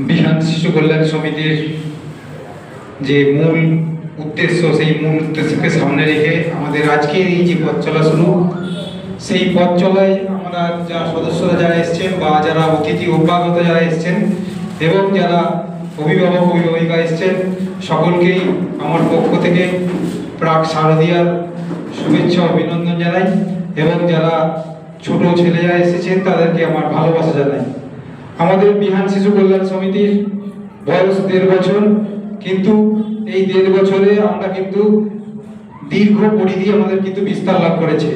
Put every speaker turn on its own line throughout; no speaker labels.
বিহান শিশু কল্যাণ সমিতির যে মূল উদ্দেশ্য, সেই মূল উদ্দেশ্যকে সামনে রেখে আমাদের আজকের এই যে পথ চলা শুরু, সেই পথ চলায় আমরা যারা সদস্যরা যারা এসছেন বা যারা অতিথি অভ্যাগত যারা এসছেন এবং যারা অভিভাবক অভিভাবিকা এসছেন, সকলকেই আমার পক্ষ থেকে প্রাক শারদীয়ার শুভেচ্ছা অভিনন্দন জানাই এবং যারা ছোট ছেলেরা এসেছেন তাদেরকে আমার ভালোবাসা জানাই। আমাদের বিহান শিশু কল্যাণ সমিতির বয়স 1.5 বছর, কিন্তু এই 1.5 বছরে আমরা কিন্তু দীর্ঘ পরিধি আমাদের কিন্তু বিস্তার লাভ করেছে।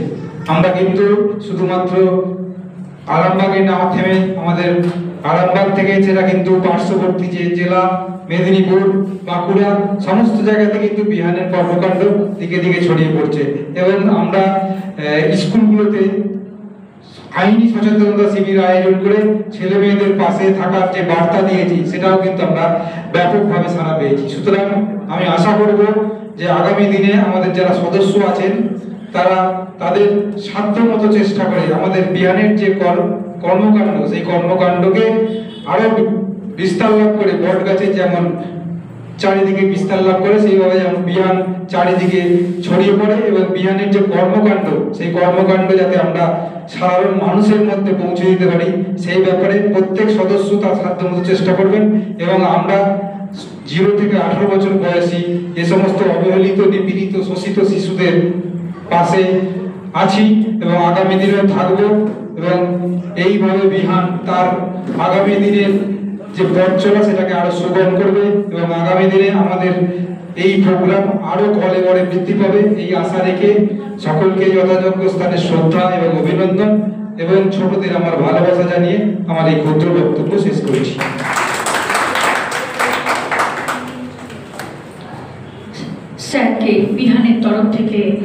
আমরা কিন্তু শুধুমাত্র আরামবাগে না থেমে আমাদের আরামবাগ থেকে সেটা কিন্তু পার্শ্ববর্তী যে জেলা মেদিনীপুর, বাঁকুড়া, সমস্ত জায়গাতে কিন্তু বিহানের কর্মকাণ্ড দিকে দিকে ছড়িয়ে পড়ছে এবং আমরা স্কুলগুলোতে আইনি সচেতনতা শিবির আয়োজন করে ছেলে মেয়েদের পাশে থাকার যে বার্তা দিয়েছি, সেটাও কিন্তু আমরা ব্যাপকভাবে সাড়া পেয়েছি। সুতরাং আমি আশা করব যে আগামী দিনে আমাদের যারা সদস্য আছেন তারা তাদের সাধ্যমতো চেষ্টা করে আমাদের বিহানের যে কর্মকাণ্ড, সেই কর্মকাণ্ডকে আরো বিস্তার লাভ করে, বট গাছে যেমন চারিদিকে বিস্তার লাভ করে, সেইভাবে যেমন বিহান চারিদিকে ছড়িয়ে পড়ে এবং বিহানের যে কর্মকাণ্ড, সেই কর্মকাণ্ড যাতে আমরা সাধারণ মানুষের মধ্যে পৌঁছে দিতে পারি, সেই ব্যাপারে প্রত্যেক সদস্য তার সাধ্যমতো চেষ্টা করবেন। এবং আমরা 0 থেকে 18 বছর বয়সী যে সমস্ত অবহেলিত, নিপীড়িত, শোষিত শিশুদের পাশে আছি এবং আগামী দিনেও থাকবো এবং এইভাবে বিহান তার আগামী দিনের যে পথ চলা সেটাকে আরো সুগম করবে এবং আগামী দিনে আমাদের এই প্রোগ্রাম আরো কলে বলে বৃদ্ধি পাবে, এই আশা রেখে সকলকে যথাযোগ্য স্থানে শ্রদ্ধা এবং অভিনন্দন এবং ছোটদের আমার ভালোবাসা জানিয়ে আমার এই ক্ষুদ্র বক্তব্য শেষ করেছি।
স্যারকে বিহানের তরফ থেকে